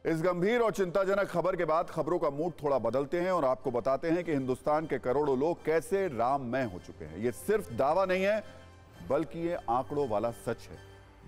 इस गंभीर और चिंताजनक खबर के बाद खबरों का मूड थोड़ा बदलते हैं और आपको बताते हैं कि हिंदुस्तान के करोड़ों लोग कैसे राममय हो चुके हैं। ये सिर्फ दावा नहीं है, बल्कि ये आंकड़ों वाला सच है।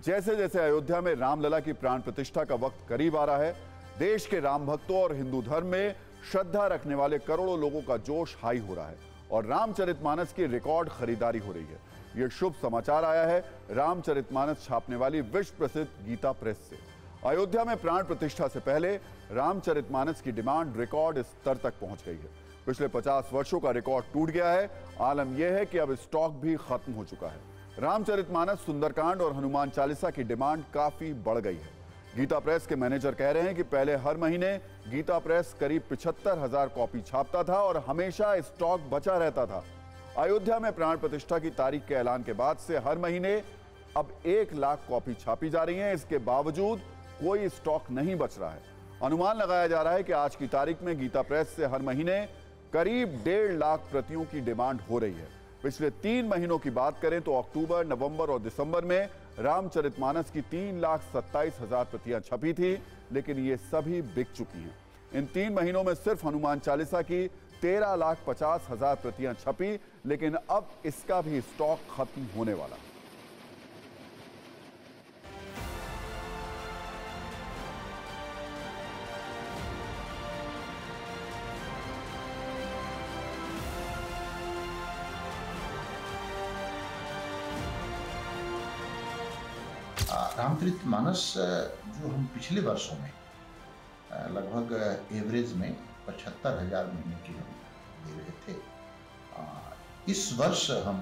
जैसे जैसे अयोध्या में रामलला की प्राण प्रतिष्ठा का वक्त करीब आ रहा है, देश के राम भक्तों और हिंदू धर्म में श्रद्धा रखने वाले करोड़ों लोगों का जोश हाई हो रहा है और रामचरितमानस की रिकॉर्ड खरीदारी हो रही है। यह शुभ समाचार आया है रामचरितमानस छापने वाली विश्व प्रसिद्ध गीता प्रेस से। अयोध्या में प्राण प्रतिष्ठा से पहले रामचरितमानस की डिमांड रिकॉर्ड स्तर तक पहुंच गई है। पिछले 50 वर्षों का रिकॉर्ड टूट गया है। आलम यह है कि अब स्टॉक भी खत्म हो चुका है। रामचरितमानस, सुंदरकांड और हनुमान चालीसा की डिमांड काफी बढ़ गई है। गीता प्रेस के मैनेजर कह रहे हैं कि पहले हर महीने गीता प्रेस करीब 75,000 कॉपी छापता था और हमेशा स्टॉक बचा रहता था। अयोध्या में प्राण प्रतिष्ठा की तारीख के ऐलान के बाद से हर महीने अब 1 लाख कॉपी छापी जा रही हैं। इसके बावजूद कोई स्टॉक नहीं बच रहा है। अनुमान लगाया जा रहा है कि आज की तारीख में गीता प्रेस से हर महीने करीब 1.5 लाख प्रतियों की डिमांड हो रही है। पिछले 3 महीनों की बात करें तो अक्टूबर, नवंबर और दिसंबर में रामचरितमानस की 3,27,000 प्रतियां छपी थी, लेकिन ये सभी बिक चुकी हैं। इन 3 महीनों में सिर्फ हनुमान चालीसा की 13,50,000 प्रतियां छपी, लेकिन अब इसका भी स्टॉक खत्म होने वाला है। रामचरितमानस जो हम पिछले वर्षों में लगभग एवरेज में 75,000 महीने की हम दे रहे थे, इस वर्ष हम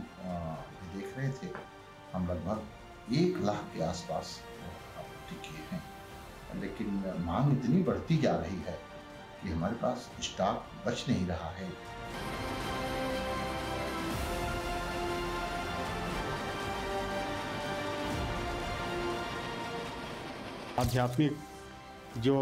देख रहे थे हम लगभग 1 लाख के आसपास आपूर्ति किए हैं। लेकिन मांग इतनी बढ़ती जा रही है कि हमारे पास स्टॉक बच नहीं रहा है। आध्यात्मिक जो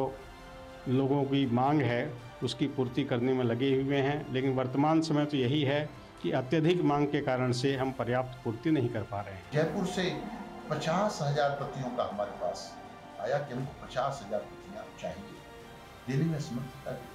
लोगों की मांग है उसकी पूर्ति करने में लगे हुए हैं, लेकिन वर्तमान समय तो यही है कि अत्यधिक मांग के कारण से हम पर्याप्त पूर्ति नहीं कर पा रहे हैं। जयपुर से 50,000 प्रतियों का हमारे पास आया कि हमको 50,000 प्रतियां चाहिए। दिल्ली में समर्थता की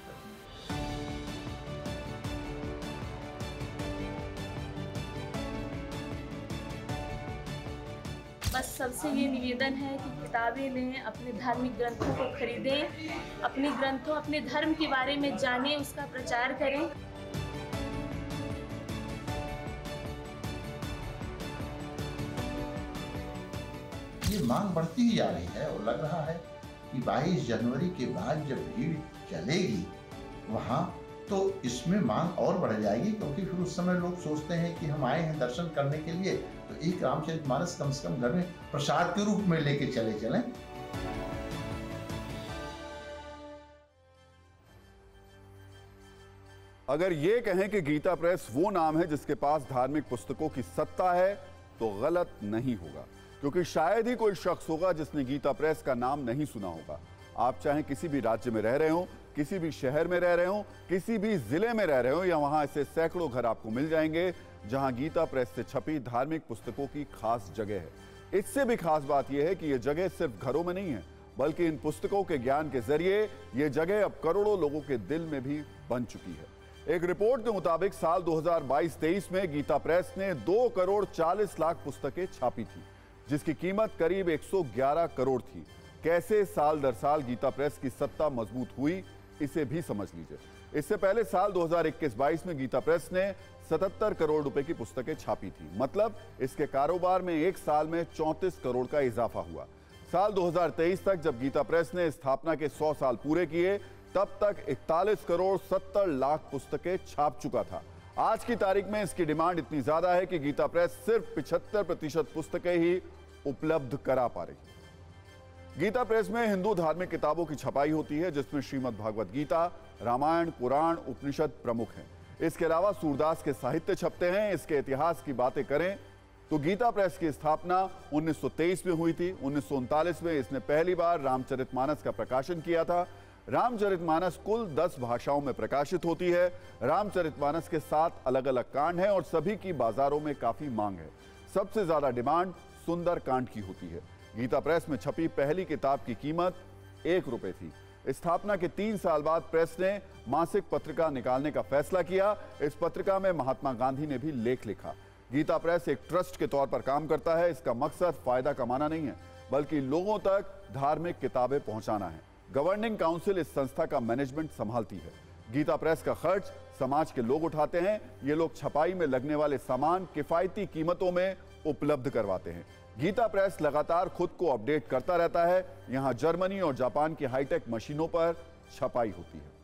बस सबसे ये निवेदन है कि किताबें लें, अपने धार्मिक ग्रंथों को खरीदें, अपने ग्रंथों, अपने धर्म के बारे में जानें, उसका प्रचार करें। ये मांग बढ़ती ही जा रही है और लग रहा है कि 22 जनवरी के बाद जब भीड़ चलेगी वहाँ, तो इसमें मांग और बढ़ जाएगी, क्योंकि फिर उस समय लोग सोचते हैं कि हम आए हैं दर्शन करने के लिए, तो एक रामचरितमानस कम से कम घर में प्रसाद के रूप में लेके चलें। अगर ये कहें कि गीता प्रेस वो नाम है जिसके पास धार्मिक पुस्तकों की सत्ता है, तो गलत नहीं होगा, क्योंकि शायद ही कोई शख्स होगा जिसने गीता प्रेस का नाम नहीं सुना होगा। आप चाहे किसी भी राज्य में रह रहे हो, किसी भी शहर में रह रहे हो, किसी भी जिले में रह रहे हो, या वहां ऐसे सैकड़ों घर आपको मिल जाएंगे जहां गीता प्रेस से छपी धार्मिक पुस्तकों की खास जगह है। इससे भी खास बात यह है कि यह जगह सिर्फ घरों में नहीं है, बल्कि इन पुस्तकों के ज्ञान के जरिए यह जगह अब करोड़ों लोगों के दिल में भी बन चुकी है। एक रिपोर्ट के मुताबिक साल 2022-23 में गीता प्रेस ने 2 करोड़ 40 लाख पुस्तकें छापी थी, जिसकी कीमत करीब 111 करोड़ थी। कैसे साल दर साल गीता प्रेस की सत्ता मजबूत हुई, इसे भी समझ लीजिए। इससे पहले साल 2021-22 में गीता प्रेस ने 77 करोड़ रुपए की पुस्तकें छापी थी, मतलब इसके कारोबार में एक साल में 34 करोड़ का इजाफा हुआ। साल 2023 तक जब गीता प्रेस ने स्थापना के 100 साल पूरे किए, तब तक 41 करोड़ 70 लाख पुस्तकें छाप चुका था। आज की तारीख में इसकी डिमांड इतनी ज्यादा है कि गीता प्रेस सिर्फ 75% पुस्तकें ही उपलब्ध करा पा रही। गीता प्रेस में हिंदू धार्मिक किताबों की छपाई होती है, जिसमें श्रीमद् भागवत गीता, रामायण, पुराण, उपनिषद प्रमुख हैं। इसके अलावा सूरदास के साहित्य छपते हैं। इसके इतिहास की बातें करें तो गीता प्रेस की स्थापना 1923 में हुई थी। 1939 में इसने पहली बार रामचरितमानस का प्रकाशन किया था। रामचरितमानस कुल 10 भाषाओं में प्रकाशित होती है। रामचरितमानस के 7 अलग अलग कांड हैं और सभी की बाजारों में काफी मांग है। सबसे ज्यादा डिमांड सुंदर कांड की होती है। गीता प्रेस में छपी पहली किताब की कीमत 1 रुपए थी। स्थापना के 3 साल बाद प्रेस ने मासिक पत्रिका निकालने का फैसला किया। इस पत्रिका में महात्मा गांधी ने भी लेख लिखा। गीता प्रेस एक ट्रस्ट के तौर पर काम करता है। इसका मकसद फायदा कमाना नहीं है, बल्कि लोगों तक धार्मिक किताबें पहुंचाना है। गवर्निंग काउंसिल इस संस्था का मैनेजमेंट संभालती है। गीता प्रेस का खर्च समाज के लोग उठाते हैं। ये लोग छपाई में लगने वाले सामान किफायती कीमतों में उपलब्ध करवाते हैं। गीता प्रेस लगातार खुद को अपडेट करता रहता है। यहां जर्मनी और जापान की हाईटेक मशीनों पर छपाई होती है।